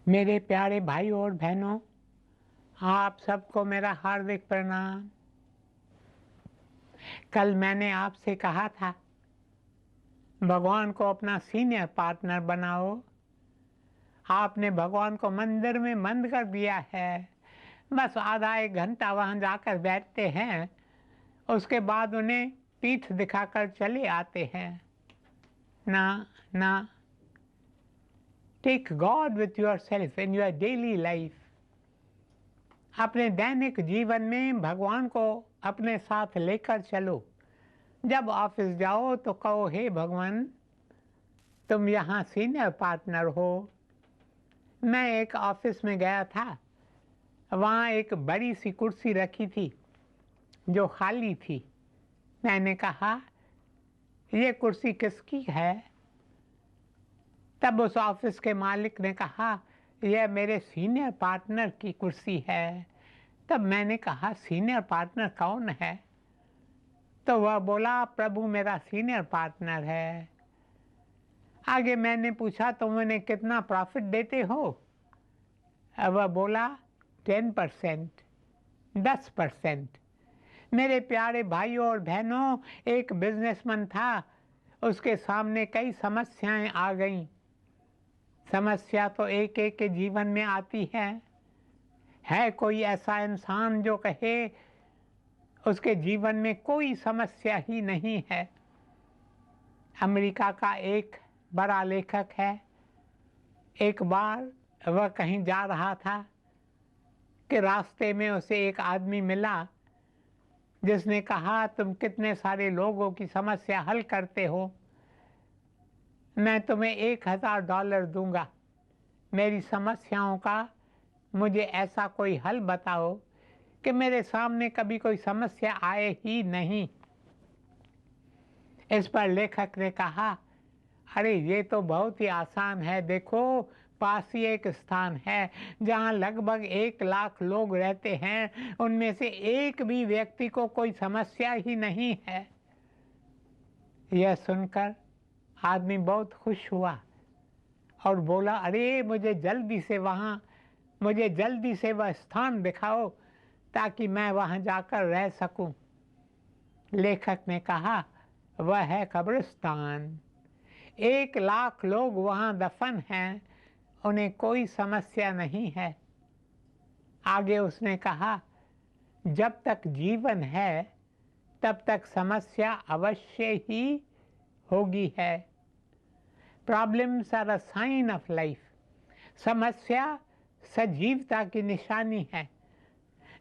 मेरे प्यारे भाई और बहनों, आप सबको मेरा हार्दिक प्रणाम। कल मैंने आपसे कहा था भगवान को अपना सीनियर पार्टनर बनाओ। आपने भगवान को मंदिर में बंद कर दिया है। बस आधा एक घंटा वहाँ जाकर बैठते हैं, उसके बाद उन्हें पीठ दिखाकर चले आते हैं। ना ना, take God with yourself in your daily life. अपने दैनिक जीवन में भगवान को अपने साथ लेकर चलो। जब ऑफिस जाओ तो कहो, हे भगवान, तुम यहाँ सीनियर पार्टनर हो। मैं एक ऑफिस में गया था, वहाँ एक बड़ी सी कुर्सी रखी थी जो खाली थी। मैंने कहा, ये कुर्सी किसकी है? तब उस ऑफिस के मालिक ने कहा, यह मेरे सीनियर पार्टनर की कुर्सी है। तब मैंने कहा, सीनियर पार्टनर कौन है? तो वह बोला, प्रभु मेरा सीनियर पार्टनर है। आगे मैंने पूछा, तुम उन्हें कितना प्रॉफिट देते हो? वह बोला, 10%, 10%। मेरे प्यारे भाइयों और बहनों, एक बिजनेसमैन था, उसके सामने कई समस्याएं आ गईं। समस्या तो एक एक के जीवन में आती है कोई ऐसा इंसान जो कहे उसके जीवन में कोई समस्या ही नहीं है? अमेरिका का एक बड़ा लेखक है। एक बार वह कहीं जा रहा था कि रास्ते में उसे एक आदमी मिला जिसने कहा, तुम कितने सारे लोगों की समस्या हल करते हो, मैं तुम्हें $1000 दूंगा। मेरी समस्याओं का मुझे ऐसा कोई हल बताओ कि मेरे सामने कभी कोई समस्या आए ही नहीं। इस पर लेखक ने कहा, अरे ये तो बहुत ही आसान है। देखो, पास ही एक स्थान है जहाँ लगभग 1 लाख लोग रहते हैं, उनमें से एक भी व्यक्ति को कोई समस्या ही नहीं है। यह सुनकर आदमी बहुत खुश हुआ और बोला, अरे मुझे जल्दी से वह स्थान दिखाओ ताकि मैं वहाँ जाकर रह सकूं। लेखक ने कहा, वह है कब्रिस्तान। 1 लाख लोग वहाँ दफन हैं, उन्हें कोई समस्या नहीं है। आगे उसने कहा, जब तक जीवन है तब तक समस्या अवश्य ही होगी है। Problems are a sign of life. समस्या सजीवता की निशानी है।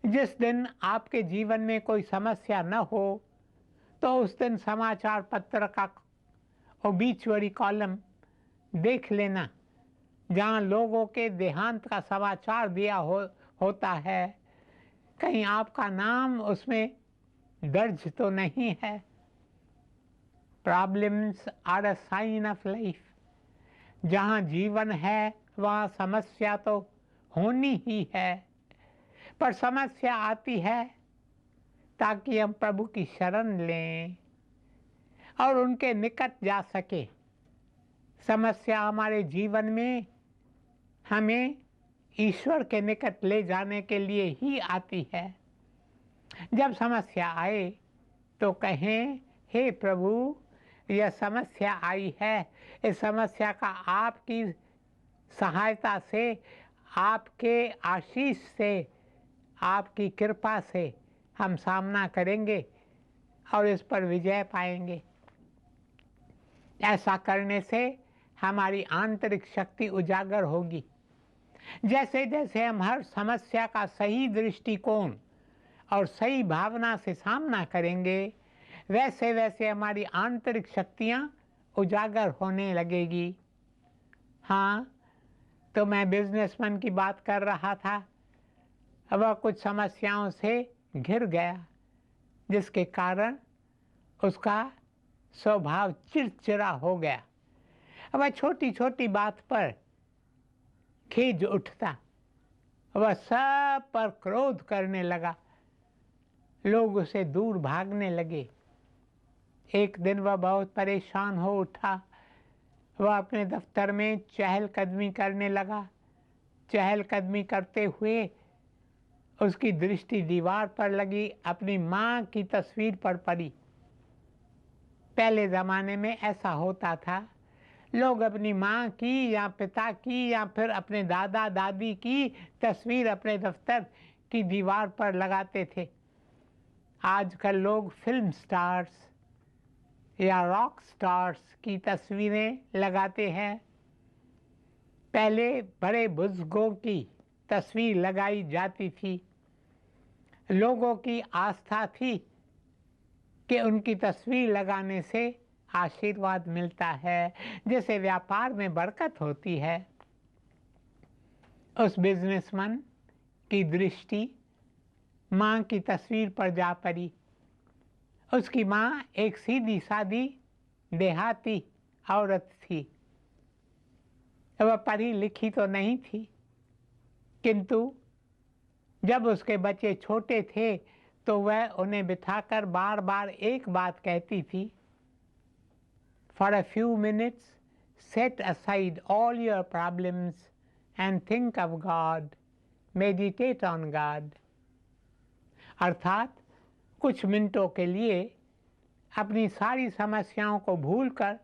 जिस दिन आपके जीवन में कोई समस्या न हो तो उस दिन समाचार पत्र का ओबीचुअरी कॉलम देख लेना, जहाँ लोगों के देहांत का समाचार दिया होता है। कहीं आपका नाम उसमें दर्ज तो नहीं है? Problems are a sign of life. जहाँ जीवन है वहाँ समस्या तो होनी ही है, पर समस्या आती है ताकि हम प्रभु की शरण लें और उनके निकट जा सके। समस्या हमारे जीवन में हमें ईश्वर के निकट ले जाने के लिए ही आती है। जब समस्या आए तो कहें, हे प्रभु, यह समस्या आई है, इस समस्या का आपकी सहायता से, आपके आशीष से, आपकी कृपा से हम सामना करेंगे और इस पर विजय पाएंगे। ऐसा करने से हमारी आंतरिक शक्ति उजागर होगी। जैसे जैसे हम हर समस्या का सही दृष्टिकोण और सही भावना से सामना करेंगे, वैसे वैसे हमारी आंतरिक शक्तियाँ उजागर होने लगेगी। हाँ, तो मैं बिजनेसमैन की बात कर रहा था। वह कुछ समस्याओं से घिर गया, जिसके कारण उसका स्वभाव चिड़चिड़ा हो गया। वह छोटी छोटी बात पर खीज उठता, वह सब पर क्रोध करने लगा, लोग उसे दूर भागने लगे। एक दिन वह बहुत परेशान हो उठा। वह अपने दफ्तर में चहलकदमी करने लगा, चहलकदमी करते हुए उसकी दृष्टि दीवार पर लगी अपनी माँ की तस्वीर पर पड़ी। पहले ज़माने में ऐसा होता था, लोग अपनी माँ की या पिता की या फिर अपने दादा दादी की तस्वीर अपने दफ्तर की दीवार पर लगाते थे। आजकल लोग फिल्म स्टार्स या रॉक स्टार्स की तस्वीरें लगाते हैं। पहले बड़े बुजुर्गों की तस्वीर लगाई जाती थी। लोगों की आस्था थी कि उनकी तस्वीर लगाने से आशीर्वाद मिलता है, जैसे व्यापार में बरकत होती है। उस बिजनेसमैन की दृष्टि माँ की तस्वीर पर जा पड़ी। उसकी माँ एक सीधी सादी देहाती औरत थी। वह पढ़ी लिखी तो नहीं थी, किंतु जब उसके बच्चे छोटे थे तो वह उन्हें बिठाकर बार बार एक बात कहती थी, For a few minutes, set aside all your problems and think of God. Meditate on God. अर्थात कुछ मिनटों के लिए अपनी सारी समस्याओं को भूलकर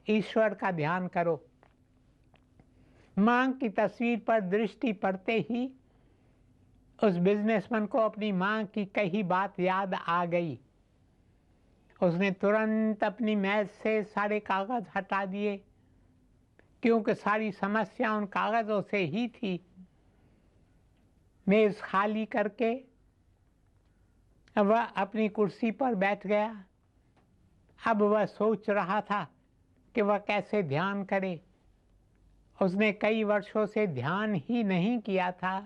ईश्वर का ध्यान करो। माँ की तस्वीर पर दृष्टि पड़ते ही उस बिजनेसमैन को अपनी माँ की कही बात याद आ गई। उसने तुरंत अपनी मेज से सारे कागज़ हटा दिए, क्योंकि सारी समस्या उन कागज़ों से ही थी। मेज़ खाली करके वह अपनी कुर्सी पर बैठ गया। अब वह सोच रहा था कि वह कैसे ध्यान करे। उसने कई वर्षों से ध्यान ही नहीं किया था,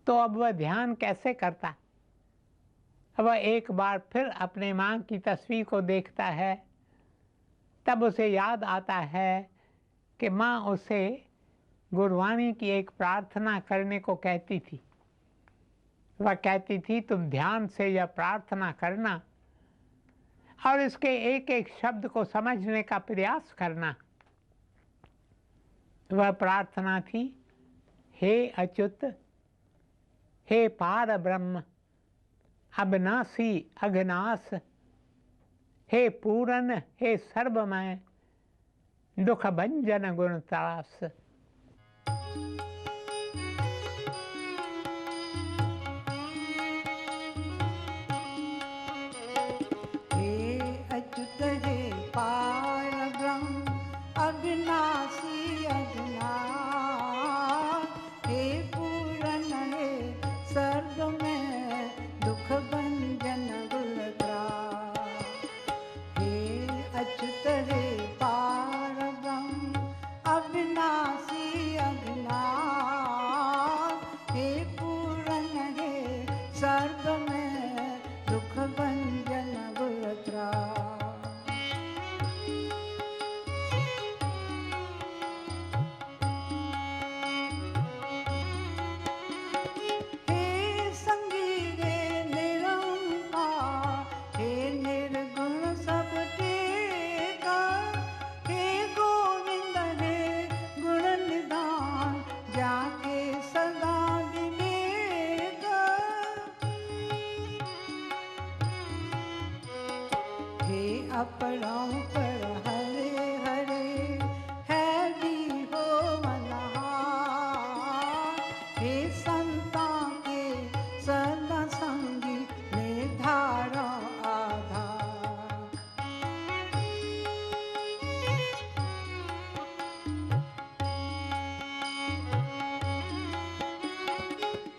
तो अब वह ध्यान कैसे करता। वह एक बार फिर अपने माँ की तस्वीर को देखता है। तब उसे याद आता है कि माँ उसे गुरबानी की एक प्रार्थना करने को कहती थी। वह कहती थी, तुम ध्यान से यह प्रार्थना करना और इसके एक एक शब्द को समझने का प्रयास करना। वह प्रार्थना थी, हे अच्युत, हे पार ब्रह्म, अविनाशी अघनाश, हे पूरन, हे सर्वमय, दुख भंजन गुण त्रास। हे अच्युत हे पार ब्रह्म, अविनाशी अघनाश, हे पूरन हे सर्वमय, दुख भंजन गुण त्रास। हे अच्युत हे पार ब्रह्म, अविनाशी अघनाश, हे पूरन हे सर्वमय, दुख भंजन गुण त्रास। हे संगीरे निरंकार, हे निर्गुण सब टेका, हे गोविंद हे गुण निधान, जाके सदा विवेक। हे अपनों पर हरे हरे, है भी हो मनहार, हे संतां के सदा संगी, निधारा आधार।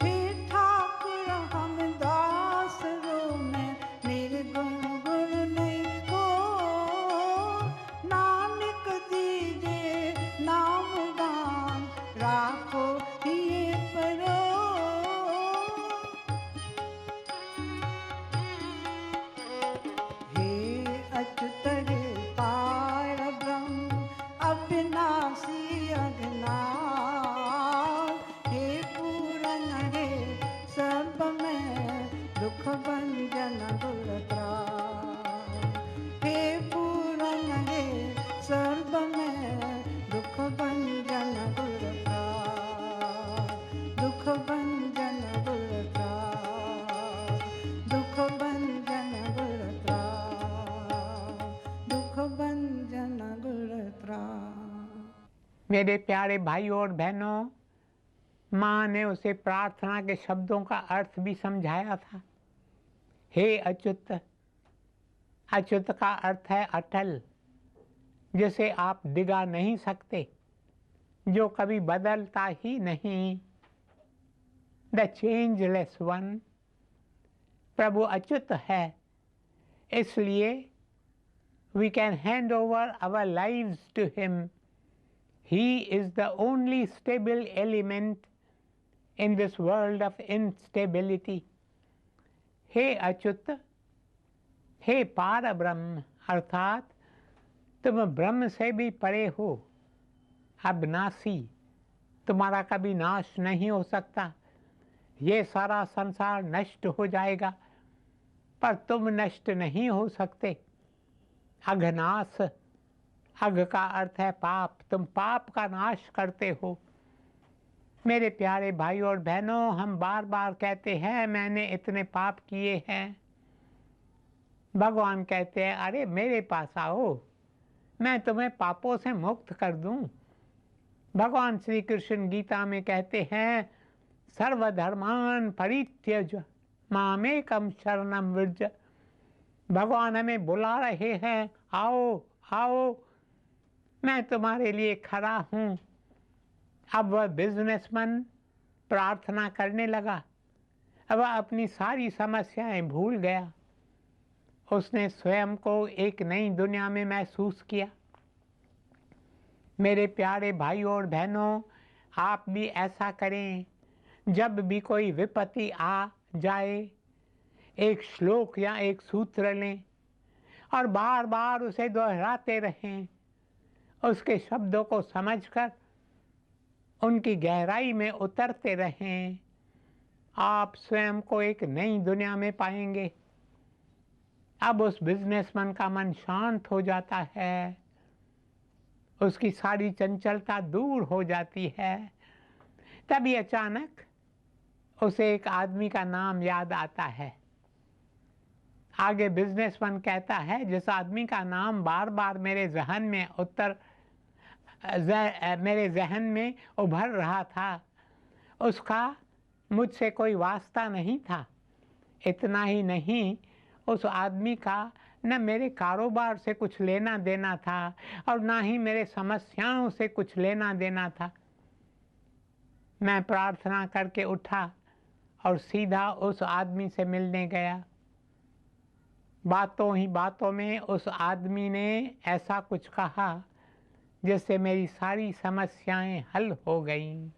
हे ठाकुर हम दास रो में, निर्गुण गुण नहीं को, मेरे प्यारे भाइयों और बहनों, माँ ने उसे प्रार्थना के शब्दों का अर्थ भी समझाया था। हे अच्युत, अच्युत का अर्थ है अटल, जिसे आप डिगा नहीं सकते, जो कभी बदलता ही नहीं। The changeless one. प्रभु अच्युत है, इसलिए we can hand over our lives to him. He is the only stable element in this world of instability. हे अच्युत, हे पार ब्रह्म, अर्थात तुम ब्रह्म से भी परे हो, अविनाशी, तुम्हारा कभी नाश नहीं हो सकता। ये सारा संसार नष्ट हो जाएगा, पर तुम नष्ट नहीं हो सकते। अघनाश, अघ का अर्थ है पाप, तुम पाप का नाश करते हो। मेरे प्यारे भाइयों और बहनों, हम बार बार कहते हैं मैंने इतने पाप किए हैं। भगवान कहते हैं अरे मेरे पास आओ, मैं तुम्हें पापों से मुक्त कर दूं। भगवान श्री कृष्ण गीता में कहते हैं सर्वधर्मान परित्यज मामेकम शरणम व्रज। भगवान हमें बुला रहे हैं, आओ आओ, मैं तुम्हारे लिए खड़ा हूँ। अब वह बिजनेसमैन प्रार्थना करने लगा। अब वह अपनी सारी समस्याएं भूल गया। उसने स्वयं को एक नई दुनिया में महसूस किया। मेरे प्यारे भाइयों और बहनों, आप भी ऐसा करें। जब भी कोई विपत्ति आ जाए, एक श्लोक या एक सूत्र लें और बार बार उसे दोहराते रहें। उसके शब्दों को समझकर उनकी गहराई में उतरते रहें। आप स्वयं को एक नई दुनिया में पाएंगे। अब उस बिजनेसमैन का मन शांत हो जाता है, उसकी सारी चंचलता दूर हो जाती है। तभी अचानक उसे एक आदमी का नाम याद आता है। आगे बिजनेसमैन कहता है जिस आदमी का नाम बार बार मेरे जहन में उभर रहा था, उसका मुझसे कोई वास्ता नहीं था। इतना ही नहीं, उस आदमी का न मेरे कारोबार से कुछ लेना देना था और ना ही मेरे समस्याओं से कुछ लेना देना था। मैं प्रार्थना करके उठा और सीधा उस आदमी से मिलने गया। बातों ही बातों में उस आदमी ने ऐसा कुछ कहा जिससे मेरी सारी समस्याएं हल हो गईं।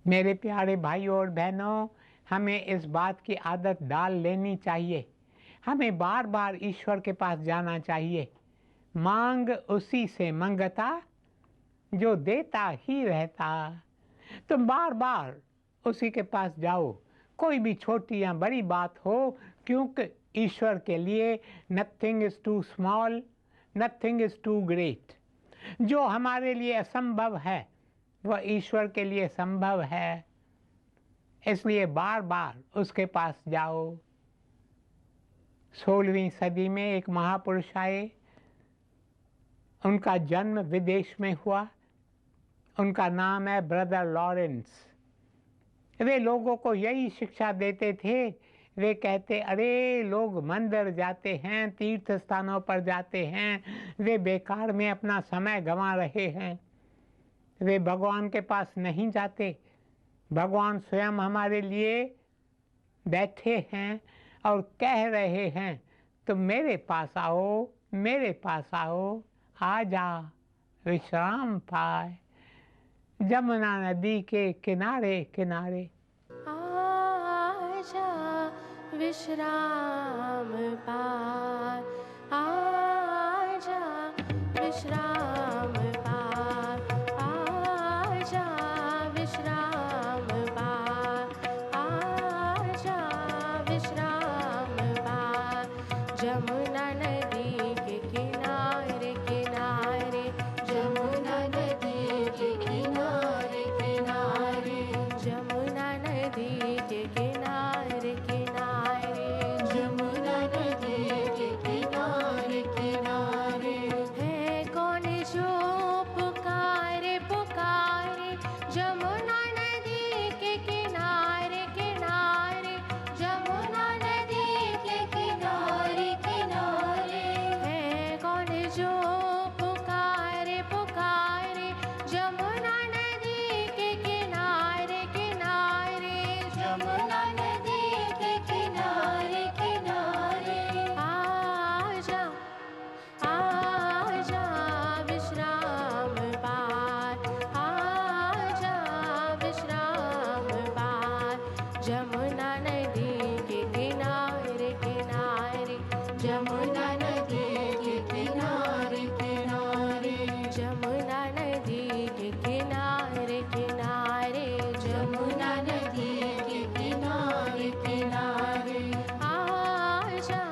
मेरे प्यारे भाइयों और बहनों, हमें इस बात की आदत डाल लेनी चाहिए। हमें बार बार ईश्वर के पास जाना चाहिए। मांग उसी से मंगता जो देता ही रहता। तुम बार बार उसी के पास जाओ, कोई भी छोटी या बड़ी बात हो, क्योंकि ईश्वर के लिए nothing is too small, nothing is too great. जो हमारे लिए असंभव है वह ईश्वर के लिए संभव है। इसलिए बार बार उसके पास जाओ। 16वीं सदी में एक महापुरुष आए। उनका जन्म विदेश में हुआ। उनका नाम है ब्रदर लॉरेंस। वे लोगों को यही शिक्षा देते थे। वे कहते अरे लोग मंदिर जाते हैं, तीर्थ स्थानों पर जाते हैं, वे बेकार में अपना समय गंवा रहे हैं, वे भगवान के पास नहीं जाते। भगवान स्वयं हमारे लिए बैठे हैं और कह रहे हैं तुम मेरे पास आओ, मेरे पास आओ, आ जा विश्राम पाए जमुना नदी के किनारे किनारे। आजा विश्राम पाए, आजा विश्राम पाए, आजा विश्राम पाए, आजा विश्राम पाए। जमुना नदी के किनारे किनारे, जमुना नदी के किनारे किनारे, जमुना नदी के किनारे किनारे, जमुना नदी के किनारे किनारे। है कौन जो जमुना नदी के किनारे किनारे जमुना नदी के किनारे किनारे जमुना नदी के किनारे किनारे आजा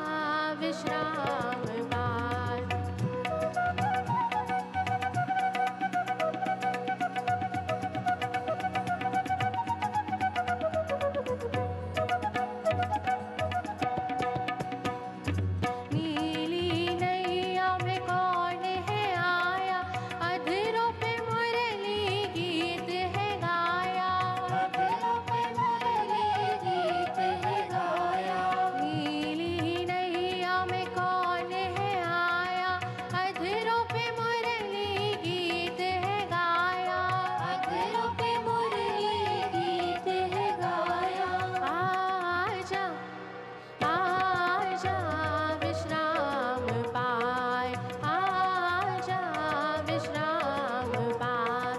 विश्राम पार नीली नैया में कौन है आया अधरों पे मुरली गीत है गाया अधरों पे मुरली गीत है गाया नीली नैया में कौन है आया अधरों पे मुरली गीत है गाया अधरों पे मुरली गीत है गाया आजा आजा विश्राम पाए आजा विश्राम पाए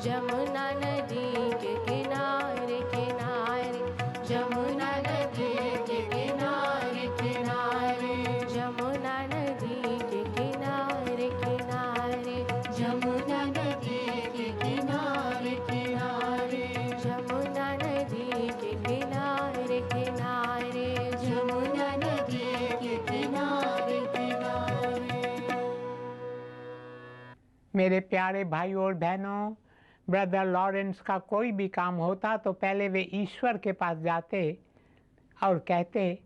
जमुना नदी के किनारे किनारे जमुना नदी के किनारे किनारे जमुना नदी के किनारे किनारे जमुना नदी के किनारे किनारे जमुना नदी के किनारे किनारे जमुना नदी के किनारे किनारे मेरे प्यारे भाई और बहनों, ब्रदर लॉरेंस का कोई भी काम होता तो पहले वे ईश्वर के पास जाते और कहते,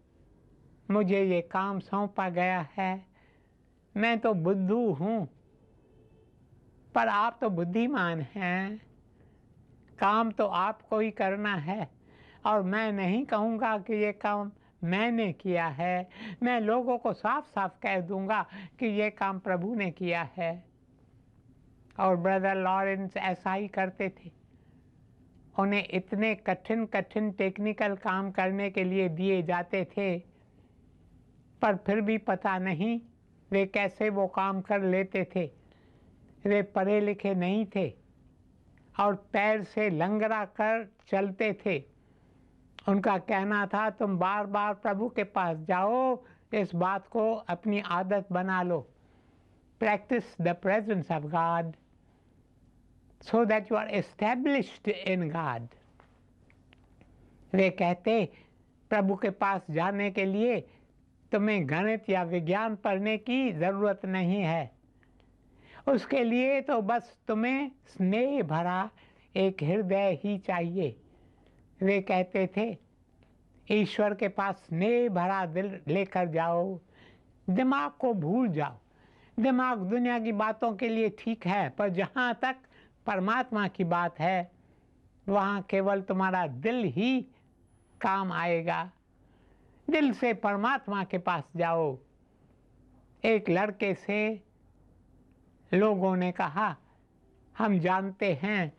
मुझे ये काम सौंपा गया है, मैं तो बुद्धू हूँ पर आप तो बुद्धिमान हैं, काम तो आपको ही करना है और मैं नहीं कहूँगा कि ये काम मैंने किया है, मैं लोगों को साफ साफ कह दूँगा कि ये काम प्रभु ने किया है। और ब्रदर लॉरेंस ऐसा ही करते थे। उन्हें इतने कठिन कठिन टेक्निकल काम करने के लिए दिए जाते थे, पर फिर भी पता नहीं वे कैसे वो काम कर लेते थे। वे पढ़े लिखे नहीं थे और पैर से लंगड़ा कर चलते थे। उनका कहना था, तुम बार बार प्रभु के पास जाओ, इस बात को अपनी आदत बना लो। Practice the presence of God so that you are established in God। वे कहते, प्रभु के पास जाने के लिए तुम्हें गणित या विज्ञान पढ़ने की ज़रूरत नहीं है, उसके लिए तो बस तुम्हें स्नेह भरा एक हृदय ही चाहिए। वे कहते थे, ईश्वर के पास स्नेह भरा दिल लेकर जाओ, दिमाग को भूल जाओ। दिमाग दुनिया की बातों के लिए ठीक है, पर जहाँ तक परमात्मा की बात है वहाँ केवल तुम्हारा दिल ही काम आएगा। दिल से परमात्मा के पास जाओ। एक लड़के से लोगों ने कहा, हम जानते हैं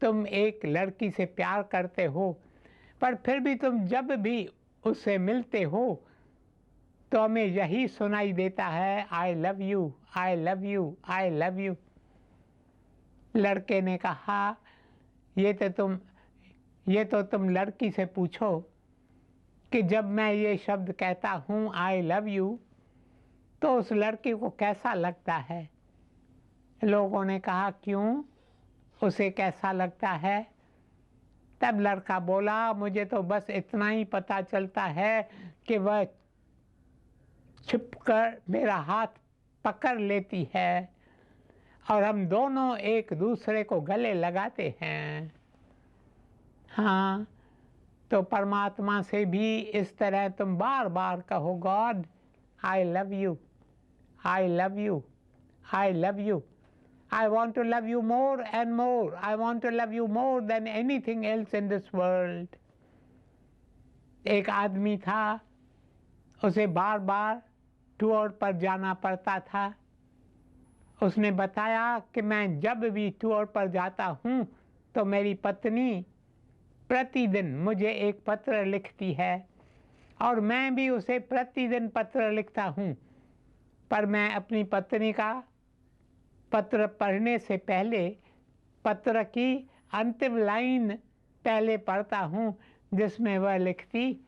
तुम एक लड़की से प्यार करते हो, पर फिर भी तुम जब भी उससे मिलते हो तो हमें यही सुनाई देता है, आई love you, I love you, I love you. लड़के ने कहा, ये तो तुम लड़की से पूछो कि जब मैं ये शब्द कहता हूँ आई लव यू तो उस लड़की को कैसा लगता है। लोगों ने कहा, क्यों, उसे कैसा लगता है। तब लड़का बोला, मुझे तो बस इतना ही पता चलता है कि वह छिपकर मेरा हाथ पकड़ लेती है और हम दोनों एक दूसरे को गले लगाते हैं। हाँ, तो परमात्मा से भी इस तरह तुम बार बार कहो, God I love you, I love you, I love you, I want to love you more and more, I want to love you more than anything else in this world. एक आदमी था, उसे बार बार टूर पर जाना पड़ता था। उसने बताया कि मैं जब भी टूर पर जाता हूँ तो मेरी पत्नी प्रतिदिन मुझे एक पत्र लिखती है और मैं भी उसे प्रतिदिन पत्र लिखता हूँ, पर मैं अपनी पत्नी का पत्र पढ़ने से पहले पत्र की अंतिम लाइन पहले पढ़ता हूँ जिसमें वह लिखती,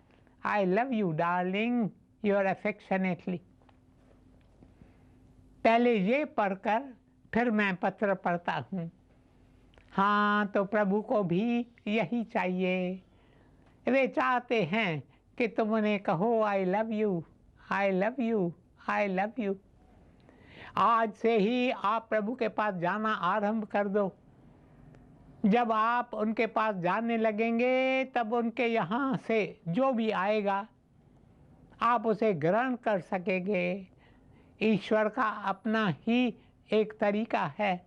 आई love you darling, your affectionately. पहले ये पढ़कर फिर मैं पत्र पढ़ता हूँ। हाँ, तो प्रभु को भी यही चाहिए। वे चाहते हैं कि तुम उन्हें कहो आई love you, I love you, I love you. आज से ही आप प्रभु के पास जाना आरंभ कर दो। जब आप उनके पास जाने लगेंगे तब उनके यहाँ से जो भी आएगा आप उसे ग्रहण कर सकेंगे। ईश्वर का अपना ही एक तरीका है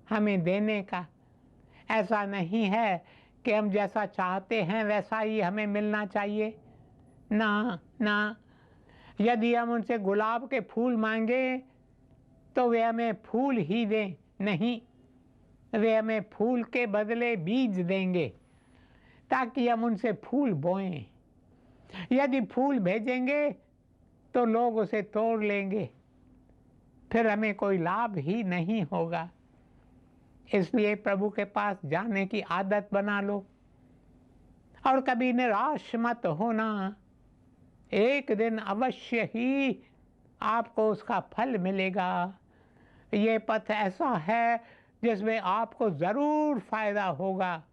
हमें देने का। ऐसा नहीं है कि हम जैसा चाहते हैं वैसा ही हमें मिलना चाहिए। ना ना, यदि हम उनसे गुलाब के फूल मांगे तो वे हमें फूल ही दें, नहीं, वे हमें फूल के बदले बीज देंगे ताकि हम उनसे फूल बोएं। यदि फूल भेजेंगे तो लोग उसे तोड़ लेंगे, फिर हमें कोई लाभ ही नहीं होगा। इसलिए प्रभु के पास जाने की आदत बना लो और कभी निराश मत होना। एक दिन अवश्य ही आपको उसका फल मिलेगा। ये पथ ऐसा है जिसमें आपको ज़रूर फायदा होगा।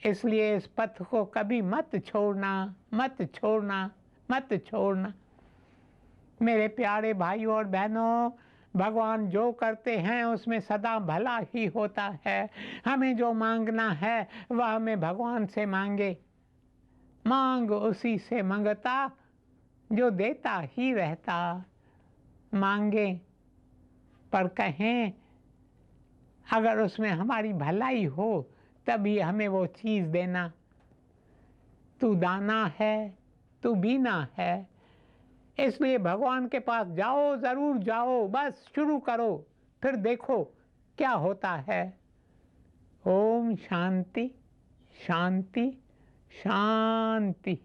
इसलिए इस पथ को कभी मत छोड़ना, मत छोड़ना, मत छोड़ना। मेरे प्यारे भाइयों और बहनों, भगवान जो करते हैं उसमें सदा भला ही होता है। हमें जो मांगना है वह हमें भगवान से मांगे। मांग उसी से मंगता जो देता ही रहता। मांगे पर कहें अगर उसमें हमारी भलाई हो तभी हमें वो चीज़ देना। तू दाना है, तू बीना है। इसलिए भगवान के पास जाओ, ज़रूर जाओ, बस शुरू करो, फिर देखो क्या होता है। ओम शांति शांति शांति।